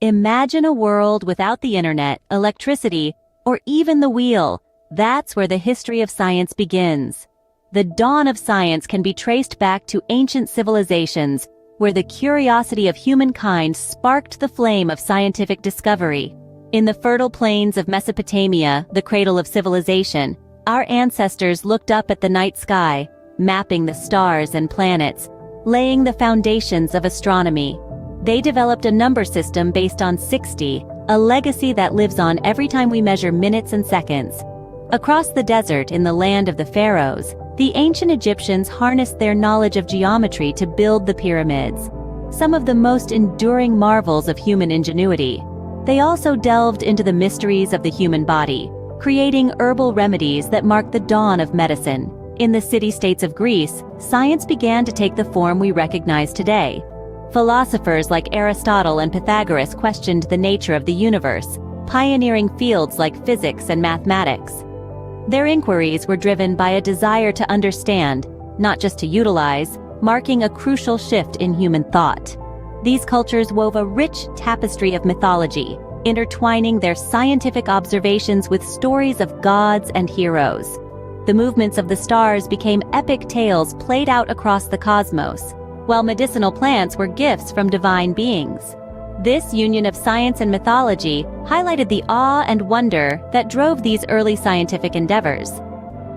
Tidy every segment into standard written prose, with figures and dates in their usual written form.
Imagine a world without the internet, electricity, or even the wheel. That's where the history of science begins. The dawn of science can be traced back to ancient civilizations, where the curiosity of humankind sparked the flame of scientific discovery. In the fertile plains of Mesopotamia, the cradle of civilization, our ancestors looked up at the night sky, mapping the stars and planets, laying the foundations of astronomy. They developed a number system based on 60, a legacy that lives on every time we measure minutes and seconds. Across the desert in the land of the pharaohs, the ancient Egyptians harnessed their knowledge of geometry to build the pyramids, some of the most enduring marvels of human ingenuity. They also delved into the mysteries of the human body, creating herbal remedies that marked the dawn of medicine. In the city-states of Greece, science began to take the form we recognize today. Philosophers like Aristotle and Pythagoras questioned the nature of the universe, pioneering fields like physics and mathematics. Their inquiries were driven by a desire to understand, not just to utilize, marking a crucial shift in human thought. These cultures wove a rich tapestry of mythology, intertwining their scientific observations with stories of gods and heroes. The movements of the stars became epic tales played out across the cosmos, while medicinal plants were gifts from divine beings. This union of science and mythology highlighted the awe and wonder that drove these early scientific endeavors.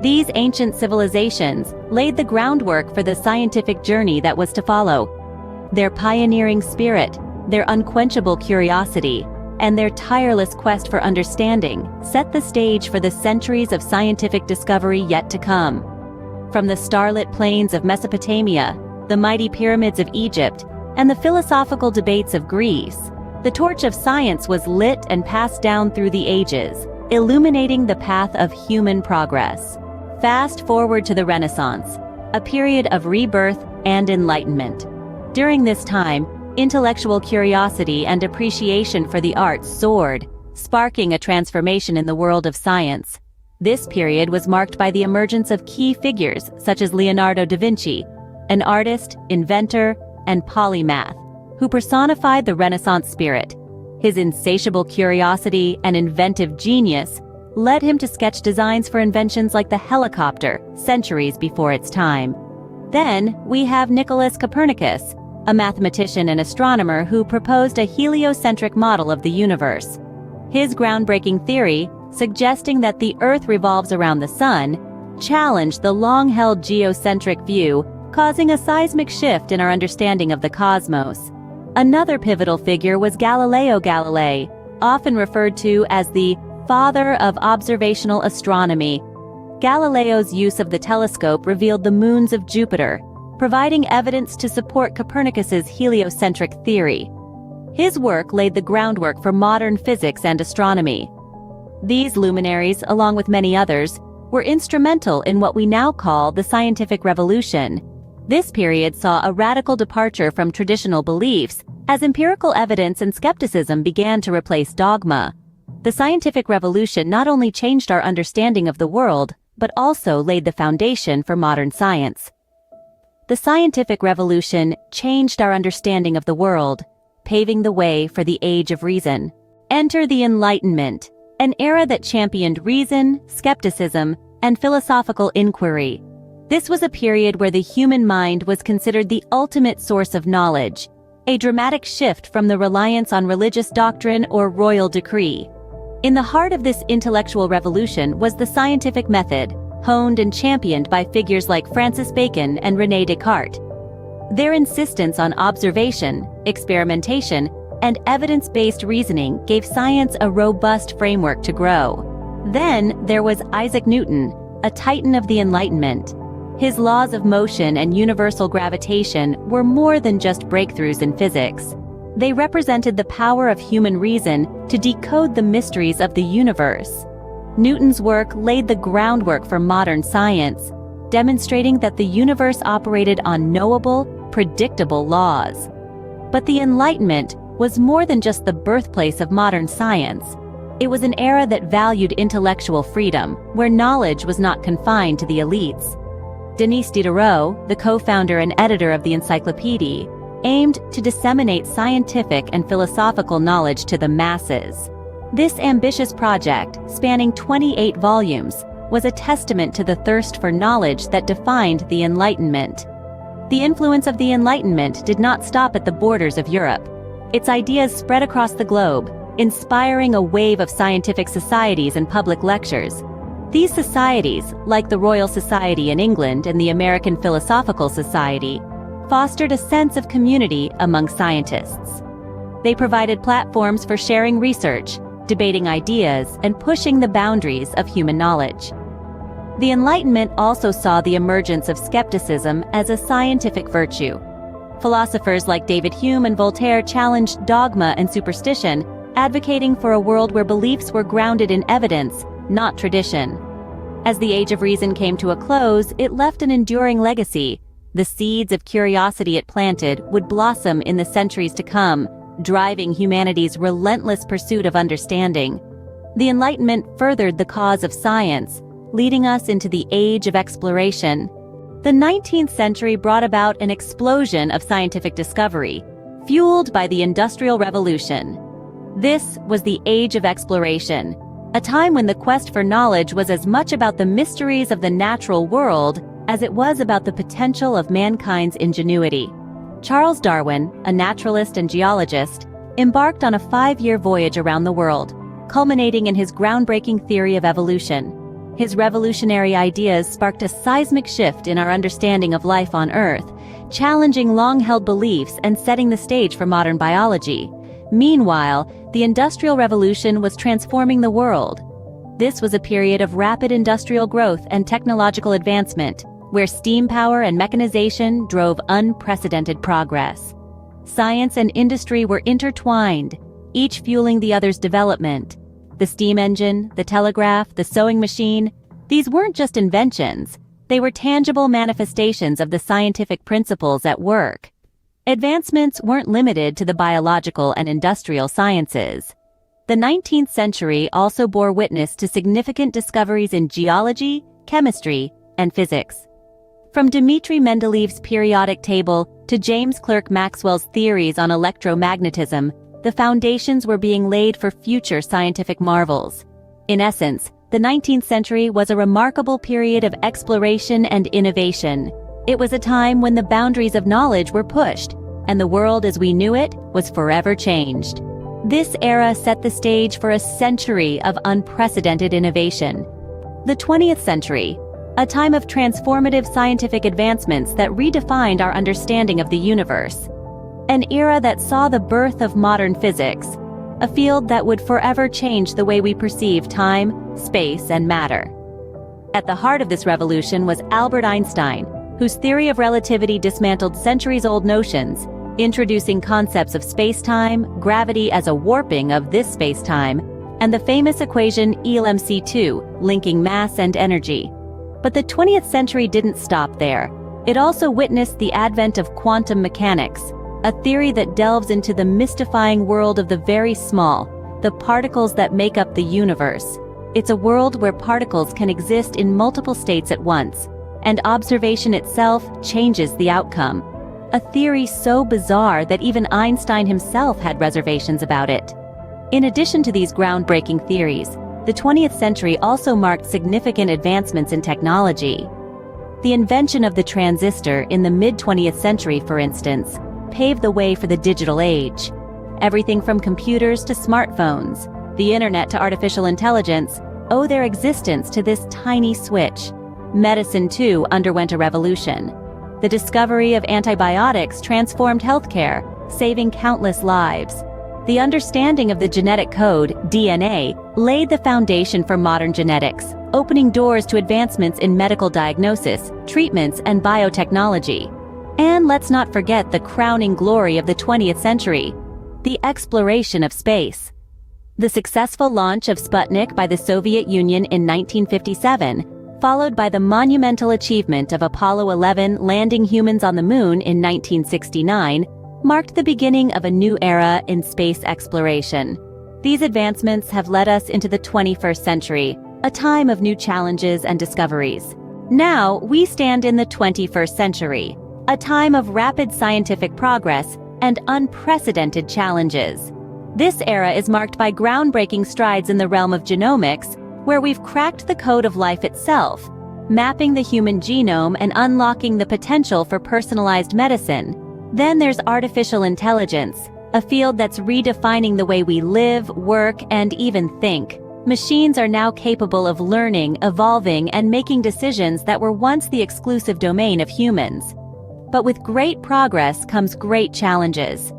These ancient civilizations laid the groundwork for the scientific journey that was to follow. Their pioneering spirit, their unquenchable curiosity, and their tireless quest for understanding set the stage for the centuries of scientific discovery yet to come. From the starlit plains of Mesopotamia, the mighty pyramids of Egypt, and the philosophical debates of Greece, the torch of science was lit and passed down through the ages, illuminating the path of human progress. Fast forward to the Renaissance, a period of rebirth and enlightenment. During this time, intellectual curiosity and appreciation for the arts soared, sparking a transformation in the world of science. This period was marked by the emergence of key figures such as Leonardo da Vinci, an artist, inventor, and polymath, who personified the Renaissance spirit. His insatiable curiosity and inventive genius led him to sketch designs for inventions like the helicopter, centuries before its time. Then, we have Nicholas Copernicus, a mathematician and astronomer who proposed a heliocentric model of the universe. His groundbreaking theory, suggesting that the Earth revolves around the Sun, challenged the long-held geocentric view, causing a seismic shift in our understanding of the cosmos. Another pivotal figure was Galileo Galilei, often referred to as the father of observational astronomy. Galileo's use of the telescope revealed the moons of Jupiter, providing evidence to support Copernicus's heliocentric theory. His work laid the groundwork for modern physics and astronomy. These luminaries, along with many others, were instrumental in what we now call the scientific revolution. This period saw a radical departure from traditional beliefs as empirical evidence and skepticism began to replace dogma. The scientific revolution not only changed our understanding of the world, but also laid the foundation for modern science. The scientific revolution changed our understanding of the world, paving the way for the age of reason. Enter the Enlightenment, an era that championed reason, skepticism, and philosophical inquiry. This was a period where the human mind was considered the ultimate source of knowledge, a dramatic shift from the reliance on religious doctrine or royal decree. In the heart of this intellectual revolution was the scientific method, honed and championed by figures like Francis Bacon and René Descartes. Their insistence on observation, experimentation, and evidence-based reasoning gave science a robust framework to grow. Then there was Isaac Newton, a titan of the Enlightenment. His laws of motion and universal gravitation were more than just breakthroughs in physics. They represented the power of human reason to decode the mysteries of the universe. Newton's work laid the groundwork for modern science, demonstrating that the universe operated on knowable, predictable laws. But the Enlightenment was more than just the birthplace of modern science. It was an era that valued intellectual freedom, where knowledge was not confined to the elites. Denis Diderot, the co-founder and editor of the Encyclopédie, aimed to disseminate scientific and philosophical knowledge to the masses. This ambitious project, spanning 28 volumes, was a testament to the thirst for knowledge that defined the Enlightenment. The influence of the Enlightenment did not stop at the borders of Europe. Its ideas spread across the globe, inspiring a wave of scientific societies and public lectures. These societies, like the Royal Society in England and the American Philosophical Society, fostered a sense of community among scientists. They provided platforms for sharing research, debating ideas, and pushing the boundaries of human knowledge. The Enlightenment also saw the emergence of skepticism as a scientific virtue. Philosophers like David Hume and Voltaire challenged dogma and superstition, advocating for a world where beliefs were grounded in evidence, not tradition. As the Age of Reason came to a close, it left an enduring legacy. The seeds of curiosity it planted would blossom in the centuries to come, driving humanity's relentless pursuit of understanding. The Enlightenment furthered the cause of science, leading us into the age of exploration. The 19th century brought about an explosion of scientific discovery, fueled by the Industrial Revolution. This was the age of exploration, a time when the quest for knowledge was as much about the mysteries of the natural world as it was about the potential of mankind's ingenuity. Charles Darwin, a naturalist and geologist, embarked on a 5-year voyage around the world, culminating in his groundbreaking theory of evolution. His revolutionary ideas sparked a seismic shift in our understanding of life on Earth, challenging long-held beliefs and setting the stage for modern biology. Meanwhile, the Industrial Revolution was transforming the world. This was a period of rapid industrial growth and technological advancement, where steam power and mechanization drove unprecedented progress. Science and industry were intertwined, each fueling the other's development. The steam engine, the telegraph, the sewing machine, these weren't just inventions, they were tangible manifestations of the scientific principles at work. Advancements weren't limited to the biological and industrial sciences. The 19th century also bore witness to significant discoveries in geology, chemistry, and physics. From Dmitri Mendeleev's periodic table to James Clerk Maxwell's theories on electromagnetism, the foundations were being laid for future scientific marvels. In essence, the 19th century was a remarkable period of exploration and innovation. It was a time when the boundaries of knowledge were pushed, and the world as we knew it was forever changed. This era set the stage for a century of unprecedented innovation. The 20th century, a time of transformative scientific advancements that redefined our understanding of the universe. An era that saw the birth of modern physics, a field that would forever change the way we perceive time, space, and matter. At the heart of this revolution was Albert Einstein, whose theory of relativity dismantled centuries-old notions, introducing concepts of space-time, gravity as a warping of this space-time, and the famous equation ELMC2, linking mass and energy. But the 20th century didn't stop there. It also witnessed the advent of quantum mechanics, a theory that delves into the mystifying world of the very small, the particles that make up the universe. It's a world where particles can exist in multiple states at once, and observation itself changes the outcome. A theory so bizarre that even Einstein himself had reservations about it. In addition to these groundbreaking theories, the 20th century also marked significant advancements in technology. The invention of the transistor in the mid-20th century, for instance, paved the way for the digital age. Everything from computers to smartphones, the internet to artificial intelligence, owe their existence to this tiny switch. Medicine, too, underwent a revolution. The discovery of antibiotics transformed healthcare, saving countless lives. The understanding of the genetic code, DNA, laid the foundation for modern genetics, opening doors to advancements in medical diagnosis, treatments, and biotechnology. And let's not forget the crowning glory of the 20th century, the exploration of space. The successful launch of Sputnik by the Soviet Union in 1957, followed by the monumental achievement of Apollo 11 landing humans on the moon in 1969, marked the beginning of a new era in space exploration. These advancements have led us into the 21st century, a time of new challenges and discoveries. Now, we stand in the 21st century, a time of rapid scientific progress and unprecedented challenges. This era is marked by groundbreaking strides in the realm of genomics, where we've cracked the code of life itself, mapping the human genome and unlocking the potential for personalized medicine. Then there's artificial intelligence, a field that's redefining the way we live, work, and even think. Machines are now capable of learning, evolving, and making decisions that were once the exclusive domain of humans. But with great progress comes great challenges.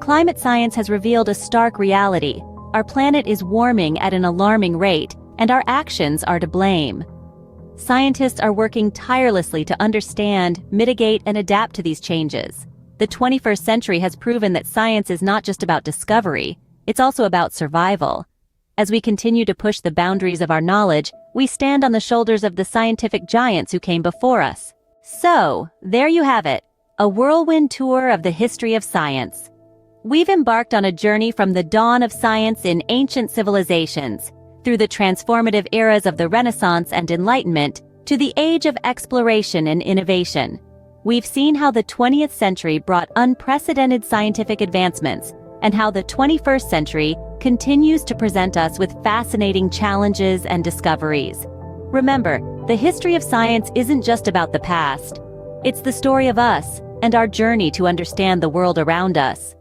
Climate science has revealed a stark reality. Our planet is warming at an alarming rate, and our actions are to blame. Scientists are working tirelessly to understand, mitigate, and adapt to these changes. The 21st century has proven that science is not just about discovery, it's also about survival. As we continue to push the boundaries of our knowledge, we stand on the shoulders of the scientific giants who came before us. So, there you have it, a whirlwind tour of the history of science. We've embarked on a journey from the dawn of science in ancient civilizations, through the transformative eras of the Renaissance and Enlightenment, to the age of exploration and innovation. We've seen how the 20th century brought unprecedented scientific advancements, and how the 21st century continues to present us with fascinating challenges and discoveries. Remember, the history of science isn't just about the past. It's the story of us and our journey to understand the world around us.